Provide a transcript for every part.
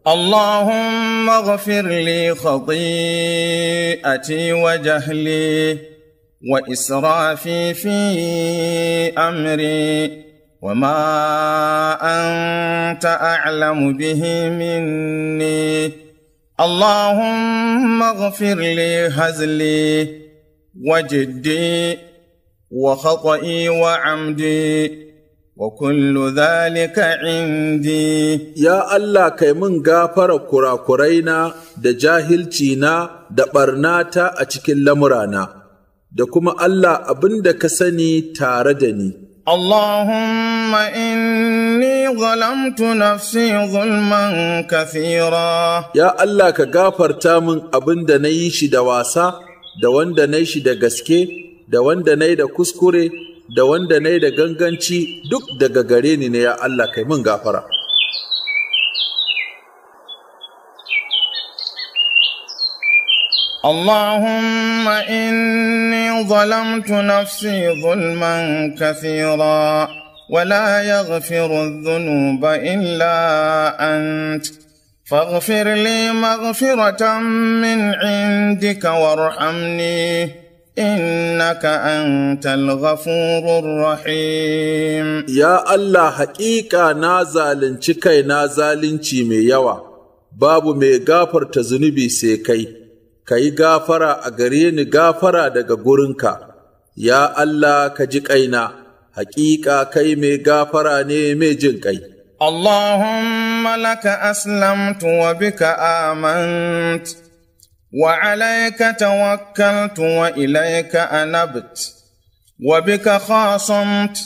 اللهم اغفر لي خطيئتي وجهلي وإسرافي في أمري وما أنت أعلم به مني. اللهم اغفر لي هزلي وجدي وخطئي وعمدي وكل ذلك عندي. يا الله كي من غافر كراكرينا da jahilcina da ɓarnata a cikin lamurana, da kuma Allah abin da ka sani tare da ni. Allahumma inni zalamtu nafsi zulman kathira. Ya Allah ka gafarta min abin da na yi shi da wasa, da wanda na yi shi da gaske, da wanda na yi da kuskure, da wanda na yi da ganganci, duk daga gare ni ne ya Allah kai min gafara. اللهم إني ظلمت نفسي ظلما كثيرا ولا يغفر الذنوب إلا أنت فاغفر لي مغفرة من عندك وارحمني إنك أنت الغفور الرحيم. يا الله حقيقة نازلن چكي نازلن چي مي يوا بابو مي غافر تزنبي سيكي ka yi gafara a gare ni gafara daga gurinka, ya Allah ka ji ƙaina, haƙiƙa kai mai gafara ne mai jin ƙai. Allahumma laka aslamtu wa bika amant, wa alayka tawakkaltu wa ilayka anabt, wa bika khasamt.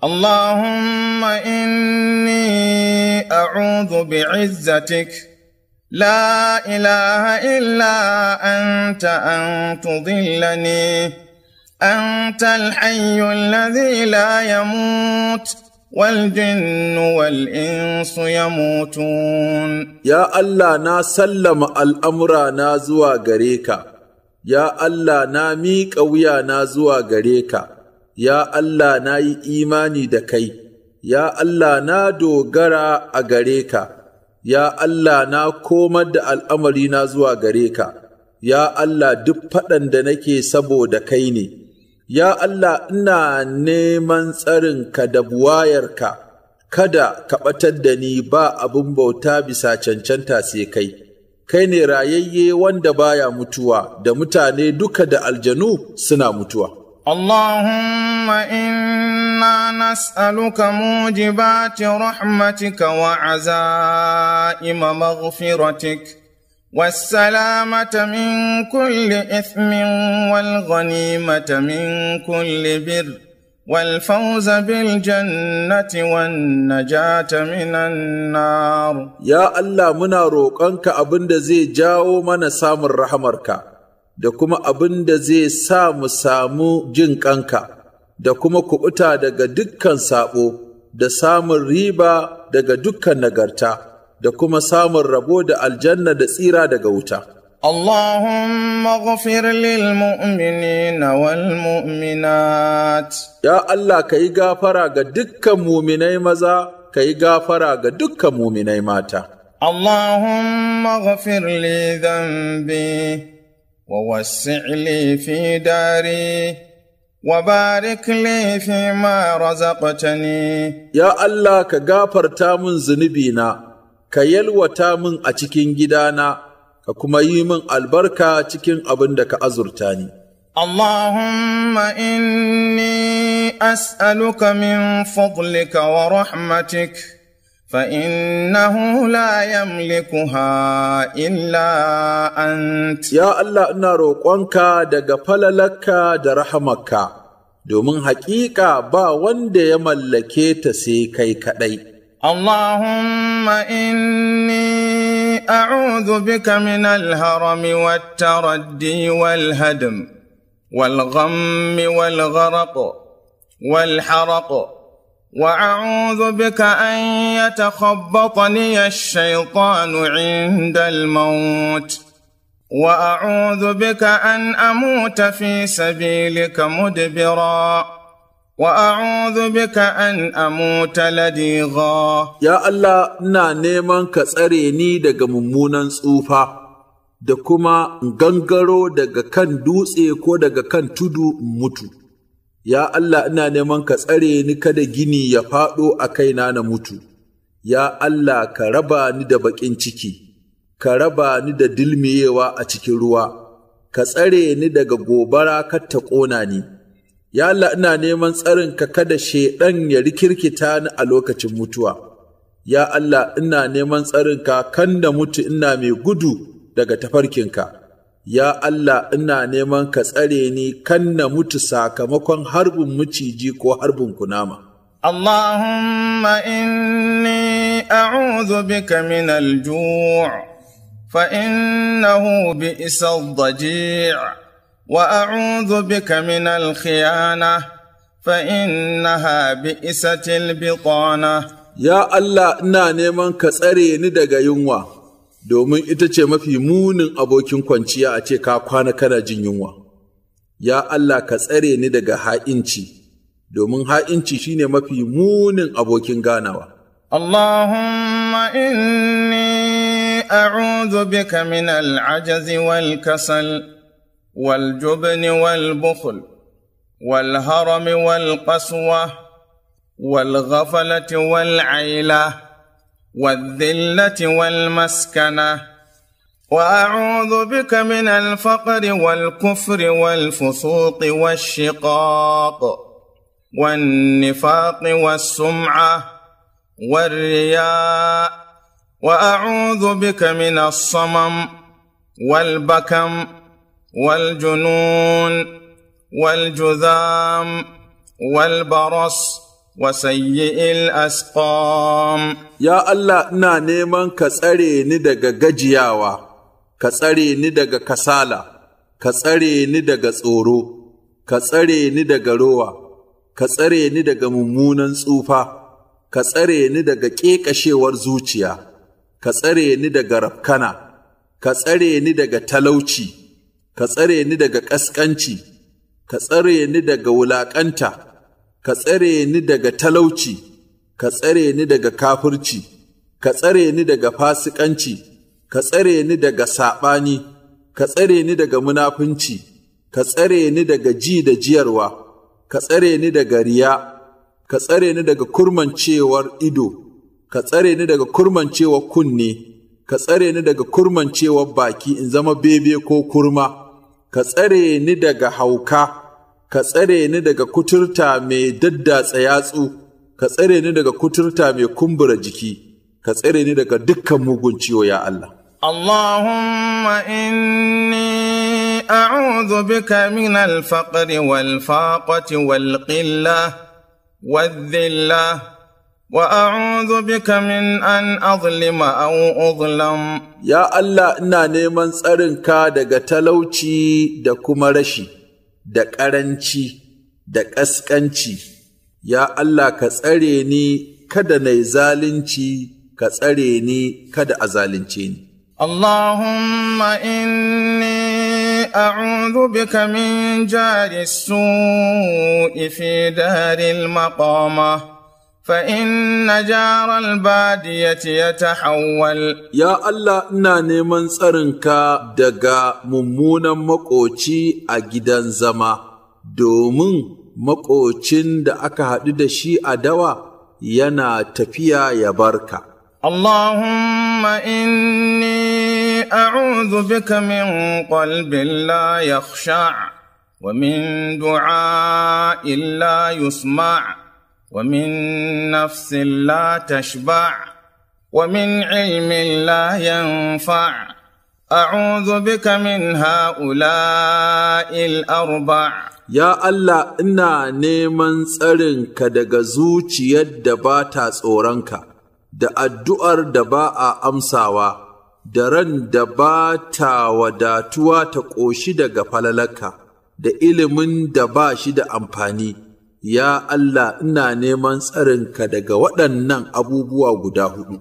Allahumma inni a'udhu bi'izzatik لا إله إلا أنت أن تضلني أنت الحي الذي لا يموت والجن والإنس يموتون. يا الله نا سلم الأمر نا زوا غريكا يا الله نا ميك ويا نا زوا غريكا يا الله نا إيماني دكي يا الله نا دوغرا أغريكا ya Allah na komar da al'amarina zuwa gare ka, ya Allah duk faɗan da nake saboda kai ne, ya Allah ina neman tsarinka da buwayarka, kada ka ɓatar da ni ba abin bauta bisa cancanta sai kai, kai ne rayayye wanda baya mutuwa da mutane duka da aljanu suna mutuwa. Allahumma إنا نسألك موجبات رحمتك وعزائم مغفرتك والسلامة من كل إثم والغنيمة من كل بر والفوز بالجنة والنجاة من النار. يا الله منا روƙonka abinda zai jawo mana samun rahamarka da kuma abinda zai sa mu samu jin ƙanka da kuma kuɓuta daga dukkan saɓo, da samun riba daga dukkan nagarta, da kuma samun rabo da aljanna da tsira daga wuta. Allahumma ghafir lil mu'minina wal mu'minat. Ya Allah ka yi gafara ga dukkan muminai maza, ka yi gafara ga dukkan muminai mata. Allahumma ghafir li dhanbi wa wassi' li fi dari وبارك لي فيما رزقتني. يا الله ka gafarta min zunubina, ka yalwata min a cikin gidana, ka kuma yi min albarka cikin abin da ka azurta ni. Allahumma inni as'aluka min fadlika wa rahmatik فإنه لا يملكها إلا أنت. يا الله ina roƙonka daga falalarka da rahamarka, domin haƙiƙa ba wanda ya mallake ta sai kai kaɗai. Allahumma inni a'udhu bika min al-harami wat-taraddi wal-hadm wal-ghammi wal-gharaq wal-haraq وأعوذ بك أن يتخبطني الشيطان عند الموت وأعوذ بك أن أموت في سبيلك مدبرا وأعوذ بك أن أموت لديغا. Ya Allah, ina neman ka tsare ni daga mummunan tsufa, da kuma gangaro daga kan dutse ko daga kan tudu in mutu. Ya Allah, ina neman ka tsare ni kada gini ya faɗo a kaina na mutu. Ya Allah, ka raba ni da baƙin ciki, ka raba ni da dilmiyewa a cikin ruwa, ka tsare ni daga gobara kar ta ƙona ni. Ya Allah, ina neman tsarinka kada shaiɗan ya rikirkita ni a lokacin mutuwa. Ya Allah, ina neman tsarinka kan da mutu ina mai gudu daga tafarkinka. Ya Allah, ina neman ka tsare ni kan na mutu sakamakon harbin maciji ko harbin kunama. Allahumma inni a'udhu bika min al-ju' fa innahu bi'sa ad-daji'. وأعوذ بك من الخيانة فإنها بئست البطانة. Ya Allah, ina neman ka tsare ni daga yunwa, domin ita ce mafi munin abokin kwanciya a ce ka kwana kana jin yunwa. Ya Allah, ka tsare ni daga ha'inci, domin ha'inci shine mafi munin abokin ganawa. Allahumma inni a'udhu bika min al-'ajzi wal kasal والجبن والبخل والهرم والقسوة والغفلة والعيلة والذلة والمسكنة وأعوذ بك من الفقر والكفر والفسوق والشقاق والنفاق والسمعة والرياء وأعوذ بك من الصمم والبكم والجنون والجذام والبرص وسيء الأسقام. Ya Allah, ina neman ka tsare ni daga gajiyawa, ka tsare ni daga kasala, ka tsare ni daga tsoro, ka tsare ni daga rowa, ka tsare ni daga mummunan tsufa, ka tsare ni daga ƙeƙashewar zuciya, ka tsare ni daga rafkana, ka tsare ni daga talauci, ka tsare ni daga ƙasƙanci, ka tsare ni daga wulaƙanta, ka tsare ni daga talauci, ka tsare ni daga kafirci, ka tsare ni daga fasikanci, ka tsare ni daga saɓani, ka tsare ni daga munafunci, ka tsare ni daga ji da jiyarwa, ka tsare ni daga riya, ka tsare ni daga kurmancewar ido, ka tsare ni daga kurmancewar kunne, ka tsare ni daga kurmancewar baki in zama bebe ko kurma, ka tsare ni daga hauka, ka tsare ni daga kuturta mai daddatsa yatsu, ka tsare ni daga kuturta mai kumbura jiki, ka tsare ni daga dukkan mugun ciwo ya Allah. Allahumma inni a'udhu bika min al-faqri wal-faqati wal-qillah wal-dhillah wa a'udhu bika min an adhlima aw udhlam. Ya Allah, ina neman tsarinka daga talauci da kuma rashi, da ƙaranci, da ƙasƙanci. Ya Allah, ka tsare ni kada na yi zalunci, ka tsare ni kada a zalunce ni. Allahumma inni a'udhu bika min jari su'i fi daril maqama fa inna jaral badiyati yatahawwal. Ya Allah, ina neman tsarinka daga mummunan maƙoci a gidan zama, domin maƙocin da aka haɗu da shi a dawa yana tafiya ya barka. Allahumma inni a'udhu bika min qalbin la yakhsha' wa min du'a'in la yusma' wa min nafsin la tashba' wa min ilmin la yanfa' a'udhu bika min ha'ula'il arba'. Ya Allah, ina neman tsarinka daga zuciyar da ba ta tsoronka, da addu'ar da ba a amsawa, da ran da ba ta wadatuwa ta ƙoshi daga falalarka, da ilimin da ba shi da amfani. Ya Allah, ina neman tsarinka daga waɗannan abubuwa guda huɗu.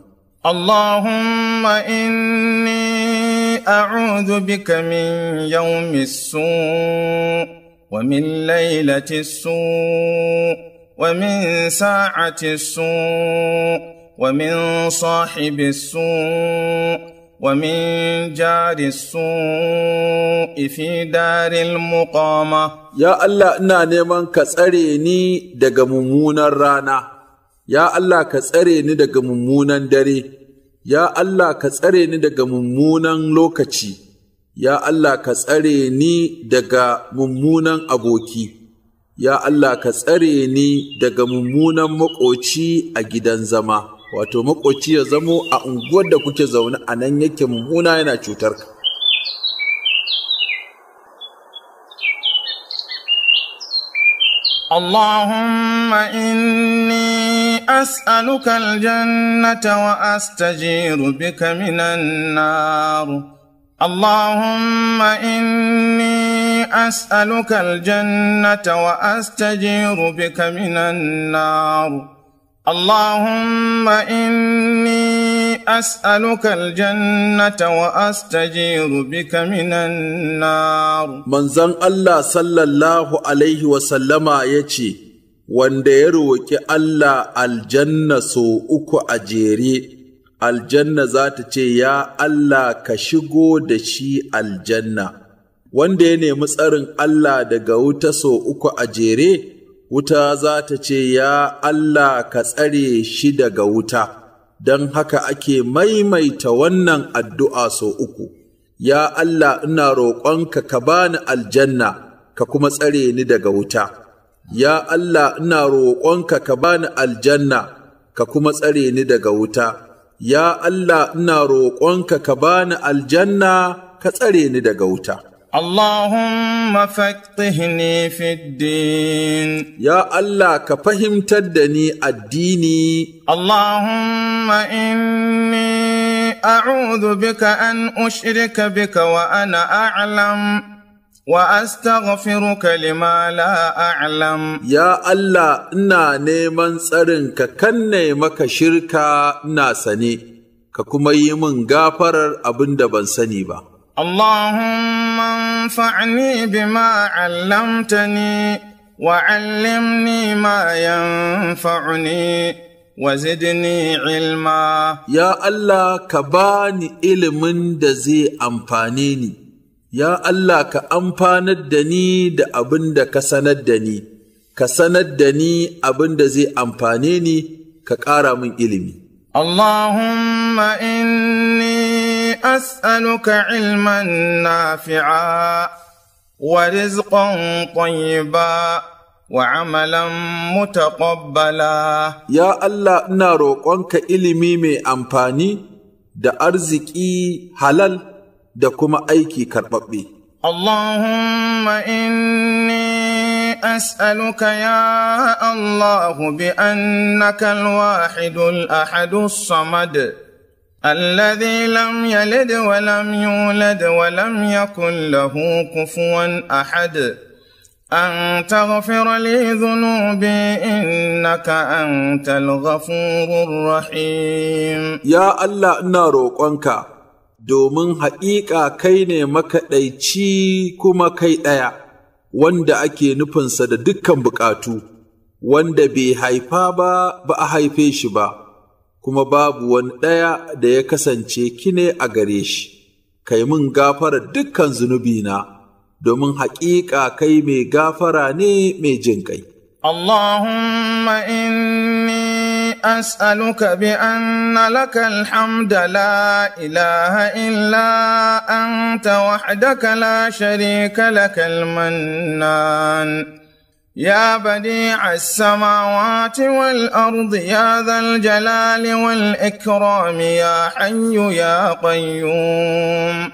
Allahumma inni a'udhu bika min yawmi su' ومن ليلة السوء ومن ساعة السوء ومن صاحب السوء ومن جار السوء في دار المقامة. يا الله ina neman ka tsare ni daga mummunan rana, ya Allah ka tsare ni daga mummunan dare, ya Allah ka tsare ni daga mummunan lokaci, ya Allah ka tsare ni daga mummunan aboki, ya Allah ka tsare ni daga mummunan maƙoci a gidan zama. Wato maƙoci ya zamo a unguwar da kuke zaune a nan yake mummuna yana cutar ka. Allahumma inni as'aluka aljannata wa astajiru bika minan nar. Allahumma inni as'aluka aljannata wa astajiru bika minan nar. اللهم إني أسألك الجنة وأستجير بك من النار. منزل الله صلى الله عليه وسلم يجي wanda ya roƙi Allah aljanna so uku a jere, aljanna za ta ce, ya Allah ka shigo da shi aljanna. Wanda ya nemi tsarin Allah daga wuta so uku a jere, wuta za ta ce, ya Allah ka tsare shi daga wuta. Don haka ake maimaita wannan addu'a so uku. Ya Allah ina roƙonka ka bani aljanna ka kuma tsare ni daga wuta. Ya Allah ina roƙonka ka bani aljanna ka kuma tsare ni daga wuta. Ya Allah ina roƙonka ka bani aljanna ka tsare ni daga wuta. Allahumma faqihni fid din. Ya Allah ka fahimtar da ni addini. Allahumma inni a'udhu bika an ushrika bika wa ana a'lam wa astaghfiruka lima la a'lam. Ya Allah ina neman tsarin ka kanne maka shirka ina sane, ka kuma yi min gafarar abin da ban sani ba. اللهم انفعني بما علمتني وعلمني ما ينفعني وزدني علما. يا الله كباني علم da zai amfane ni, ya Allah ka amfanar da ni da abin da ka sanar da ni, ka sanar da ni abin da zai amfane ni, ka ƙara min ilimi. Allahumma inni أسألك علما نافعا ورزقا طيبا وعملا متقبلا. يا الله ina roƙonka ilimi mai amfani da arziki halal da kuma aiki karɓaɓɓe. Allahumma inni as'aluka ya Allah bi annaka al-wahidul ahadus samad الذي لم يلد ولم يولد ولم يكن له كفوا أحد أن تغفر لي ذنوبي إنك أنت الغفور الرحيم. يا الله ina roƙonka domin haƙiƙa kai ne makaɗaici kuma kai ɗaya, wanda ake nufinsa da dukkan buƙatu, wanda bai haifa ba a haife shi ba, kuma babu wani ɗaya da ya kasance kine a gare shi. Kai min gafara dukkan zunubina, domin haƙiƙa kai mai gafara ne mai jin kai. Allahumma inni as'aluka bi anna laka alhamda la ilaha illa anta wahdaka la sharika laka al-mannan. يا بديع السماوات والأرض يا ذا الجلال والإكرام يا حي يا قيوم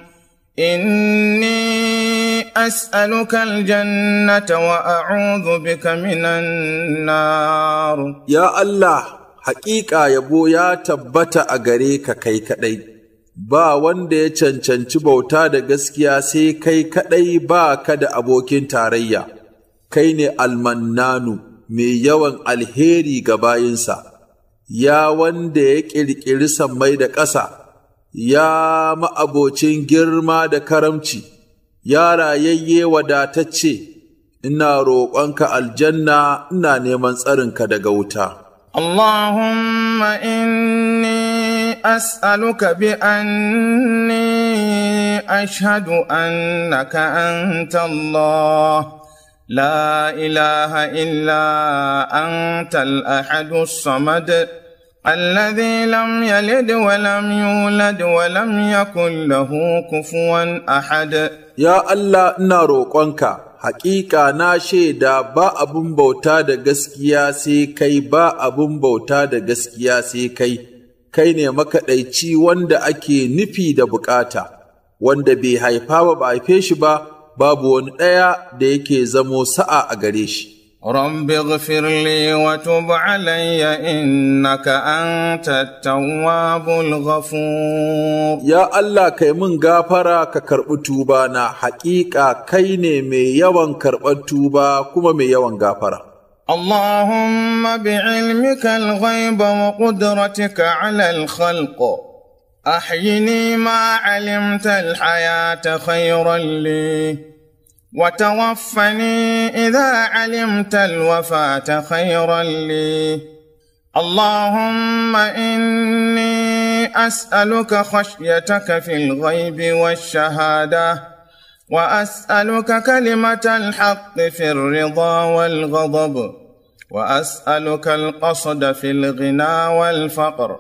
إني أسألك الجنة وأعوذ بك من النار. يا الله حقيقة يبو يا تبتا أغريك كي كدي ba wanda ya cancanci bauta da gaskiya sai kai kadai ba ka da abokin tarayya. Kai ne almannanu mai yawan alheri ga bayinsa, ya wanda ya ƙirƙiri sammai da ƙasa, ya ma'abocin girma da karamci, ya rayayye wadatacce, ina roƙonka aljanna, ina neman tsarinka daga wuta. Allahumma inni as'aluka bi anni ashhadu annaka anta Allah la ilaha illa anta al-ahadu as-samad الذي لم يلد ولم يولد ولم يكن له كفوا أحد. يا الله ina roƙonka, haƙiƙa na shaida ba abun bauta da gaskiya sai kai, ba abun bauta da gaskiya sai kai, kai ne makaɗaici wanda ake nufi da bukata, wanda bai haifa ba haife shi ba, babu wani ɗaya da yake zamo sa'a a gare shi. رب اغفر لي وتب علي إنك أنت التواب الغفور. يا الله كي من غافرا ككرب توبانا، حقيقة كيني مي يوان كرب توبا كما مي يوان غافرا. اللهم بعلمك الغيب وقدرتك على الخلق أحيني ما علمت الحياة خيرا لي وتوفني إذا علمت الوفاة خيرا لي. اللهم إني أسألك خشيتك في الغيب والشهادة وأسألك كلمة الحق في الرضا والغضب وأسألك القصد في الغنى والفقر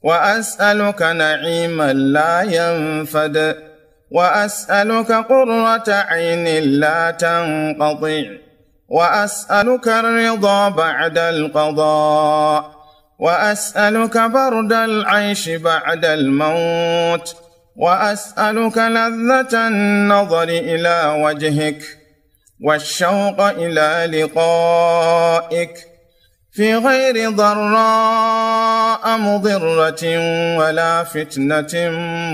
وأسألك نعيما لا ينفد وأسألك قرة عين لا تنقطع وأسألك الرضا بعد القضاء وأسألك برد العيش بعد الموت وأسألك لذة النظر إلى وجهك والشوق إلى لقائك في غير ضراء مضرة ولا فتنة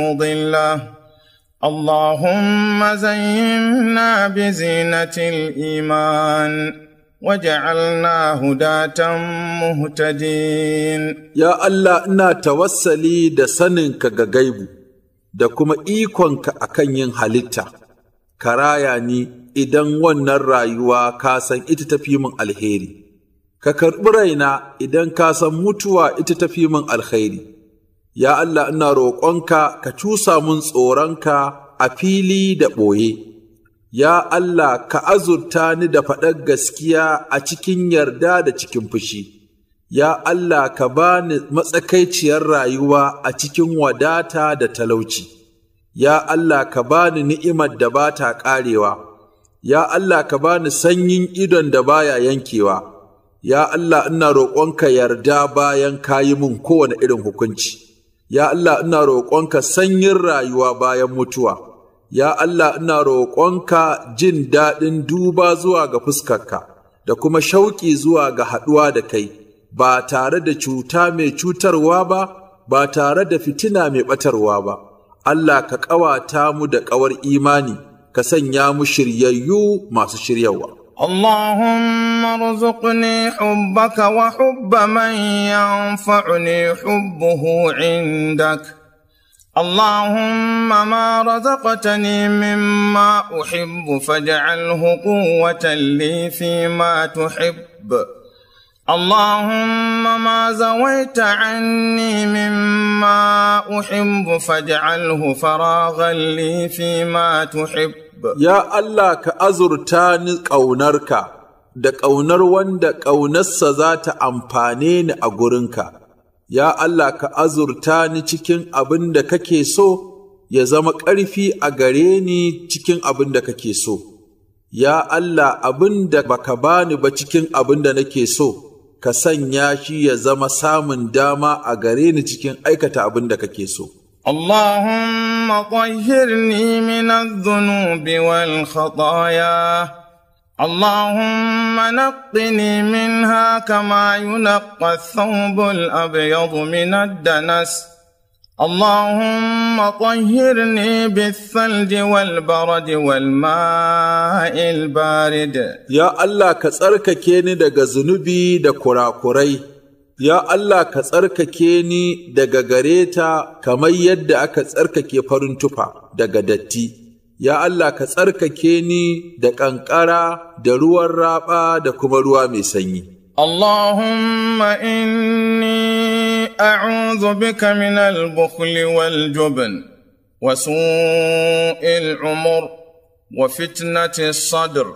مضلة. اللهم زينا بزينة الإيمان وجعلنا هداة مهتدين. يا الله إنا توسلي da saninka ga gaibu da kuma ikonka akan yin halitta, ka raya ni idan wannan rayuwa ka san ita tafi min alheri, ka karɓi raina idan ka san mutuwa ita tafi min alheri. Ya Allah ina roƙonka ka cusa mun tsoronka a fili da ɓoye. Ya Allah ka azurta ni da faɗar gaskiya a cikin yarda da cikin fushi. Ya Allah ka bani matsakaiciyar rayuwa a cikin wadata da talauci. Ya Allah ka bani ni'imar da ba ta ƙarewa. Ya Allah ka bani sanyin idon da baya yankewa. Ya Allah ina roƙonka yarda bayan ka yi min kowane irin hukunci. Ya Allah ina roƙonka sanyin rayuwa bayan mutuwa. Ya Allah ina roƙonka jin daɗin duba zuwa ga fuskarka da kuma shauƙi zuwa ga haɗuwa da kai, ba tare da cuta mai cutarwa ba, ba tare da fitina mai ɓatarwa ba. Allah ka ƙawata mu da ƙawar imani, ka sanya mu shiryayyu masu shiryawa. اللهم ارزقني حبك وحب من ينفعني حبه عندك. اللهم ما رزقتني مما أحب فاجعله قوة لي فيما تحب. اللهم ما زويت عني مما أحب فاجعله فراغا لي فيما تحب. Ya Allah ka azurta ni ƙaunarka da ƙaunar wanda ƙaunarsa za ta amfane ni a gurinka. Ya Allah ka azurta ni cikin abin da kake so, ya zama ƙarfi a gare ni cikin abin da kake so. Ya Allah abin da baka bani ba cikin abin da nake so, ka sanya shi ya zama samun dama a gare ni cikin aikata abin da kake so. اللهم طهرني من الذنوب والخطايا. اللهم نقني منها كما ينقى الثوب الأبيض من الدنس. اللهم طهرني بالثلج والبرد والماء البارد. يا الله كسركake ni daga zunubi da kurakurai. Ya Allah ka tsarkake ni daga gareta kamar yadda aka tsarkake farin tufa daga datti, ya Allah ka tsarkake ni da ƙanƙara da ruwan raɓa da kuma ruwa mai sanyi. Allahumma inni a'udhu bika min al-bukhli wal jubn wa su'il umur wa fitnati sadr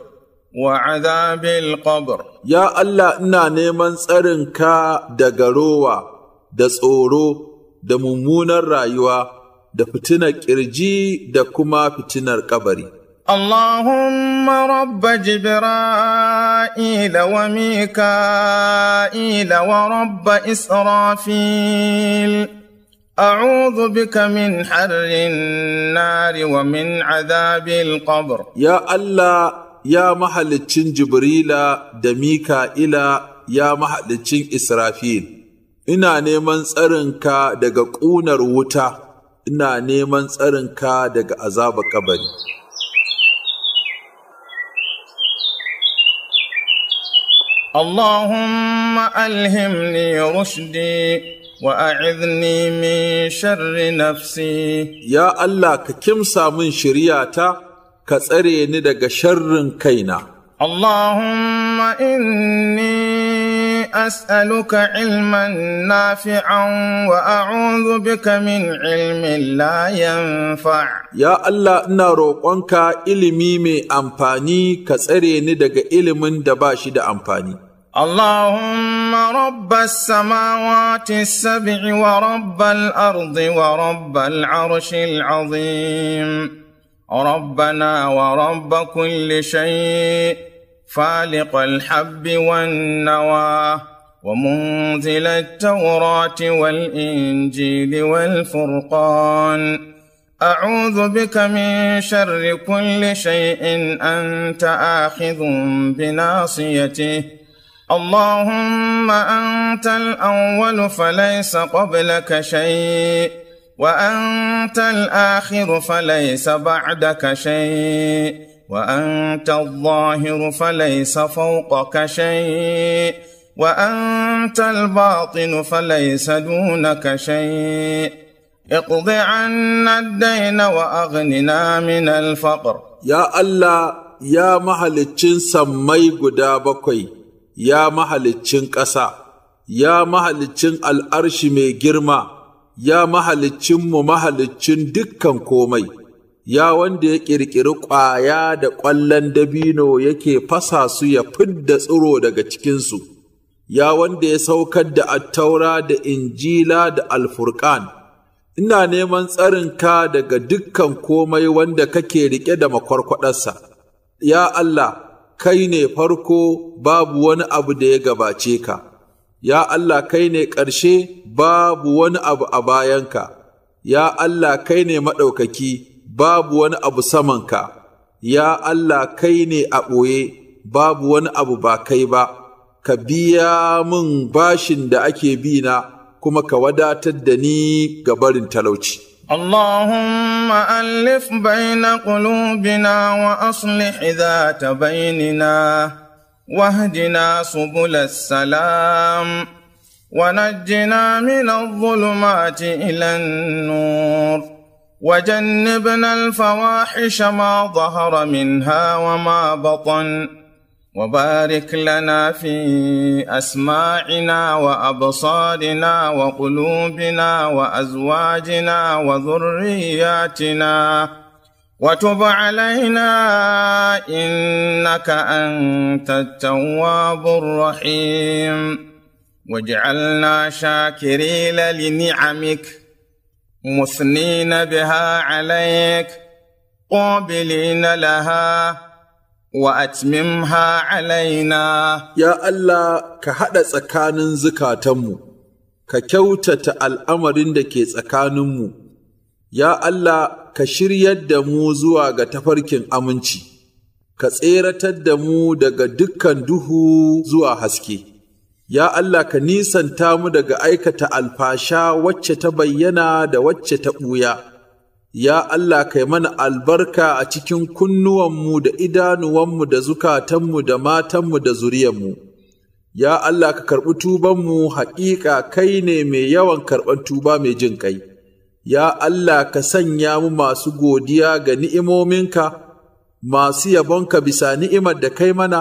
wa adhabil qabr. Ya Allah ina neman tsarinka daga rowa da tsoro da mummunar rayuwa da fitinar ƙirji da kuma fitinar ƙabari. Allahumma rabba Jibra'ila wa Mika'ila wa rabba Israfil, a'udhu bika min harrin nari wa min adhabil qabr. Ya Allah, ya mahaliccin Jibrila da Mika'ila, ya mahaliccin Israfil, ina neman tsarinka daga ƙunar wuta, ina neman tsarinka daga azabar kabari. Allahumma alhimni rushdi wa a'idhni min sharri nafsi. Ya Allah ka kimsa min shiriyata, ka tsare ni daga sharrin kaina. Allahumma inni أسألك علما نافعا وأعوذ بك من علم لا ينفع. يا الله ina roƙonka ilimi mai amfani ka tsare ni daga ilimin da ba shi da amfani. اللهم رب السماوات السبع ورب الأرض ورب العرش العظيم ربنا ورب كل شيء فالق الحب والنوى ومنزل التوراة والإنجيل والفرقان أعوذ بك من شر كل شيء أنت آخذ بناصيته اللهم أنت الأول فليس قبلك شيء وأنت الآخر فليس بعدك شيء وأنت الظاهر فليس فوقك شيء وأنت الباطن فليس دونك شيء اقض عنا الدين وأغننا من الفقر. يا الله يا محلتشن سمي قدا بكوي يا محلتشن قسا يا محلتشن الأرش مي جرما يا محلتشن محلتشن دكان كومي ya wanda ya ƙirƙiri ƙwaya da ƙwallon dabino yake fasa su ya fidda tsiro daga cikinsu, ya wanda ya saukar da attaura da injila da alfurƙan, ina neman tsarinka daga dukkan komai wanda kake riƙe da makwarkwaɗarsa. Ya Allah, kai ne farko babu wani abu da ya gabace ka, ya Allah kai ne ƙarshe babu wani abu a bayanka, ya Allah kai ne maɗaukaki babu wani abu samanka, ya Allah kai ne a ɓoye, babu wani abu ba kai ba, ka biya min bashin da ake bi na kuma ka wadatar da ni ga barin talauci. Allahumma allif bayna qulubina wa aslih dhata bainina wahdina subulas salam wa najjina min adh-dhulumati ila an-nur وجنبنا الفواحش ما ظهر منها وما بطن وبارك لنا في أسماعنا وأبصارنا وقلوبنا وأزواجنا وذرياتنا وتب علينا إنك أنت التواب الرحيم واجعلنا شاكرين لنعمك مثنين بها عليك قابلين لها وأتممها علينا. يا الله كهذا سكان زكاتمو ككوتة الأمرين دكي سكانمو يا الله كشرية دمو زواغ تفركين أمنشي كسيرة دمو دغ دكان دهو زوا حسكي Ya Allah ka nisanta mu daga aikata alfasha wacce ta bayyana da wacce ta ɓuya. Ya Allah kai mana albarka a cikin kunnuwanmu da idanuwanmu da zukatanmu da matanmu da zuriyanmu. Ya Allah ka karɓi tubanmu haƙiƙa kai ne mai yawan karɓar tuba mai jin ƙai. ya Allah ka sanya mu masu godiya ga ni'imominka, masu yabonka bisa ni'imar da kai mana,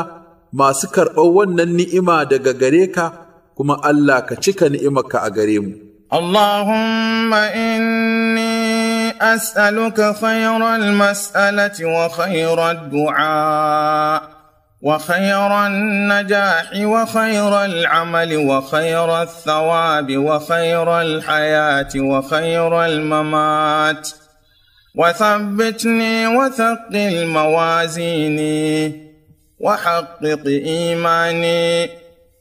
masu karɓar wannan ni'ima daga gare ka, kuma Allah ka cika ni'imarka a gare mu. Allahumma inni as'aluka khayral mas'alati wa khayral du'a وخير النجاح وخير العمل وخير الثواب وخير الحياة وخير الممات وثبتني وثقل موازيني وحقق إيماني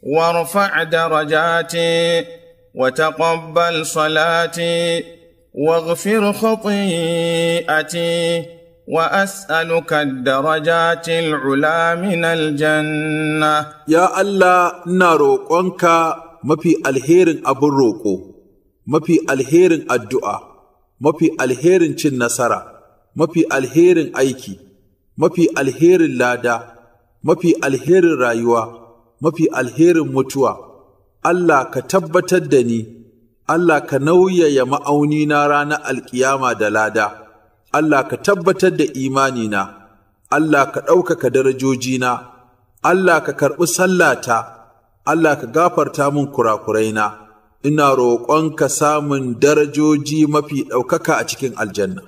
وارفع درجاتي وتقبل صلاتي واغفر خطيئتي وأسألك الدرجات العلى من الجنة. يا الله نروقك ما في الهيرن أبو روكو، ما في الهيرن الدعاء، ما في الهيرن cin nasara, ما في الهيرن aiki, ما في الهيرن lada, ما في الهيرن rayuwa, ما في الهيرن mutuwa. Allah ka tabbatar da ni, Allah ka nauyaya ma'auni na ranar alkiyama da lada. Allah ka tabbatar da imanina, Allah ka ɗaukaka darajojina, Allah ka karɓi sallata, Allah ka gafarta min kurakuraina, ina roƙonka samun darajoji mafi ɗaukaka a cikin aljanna.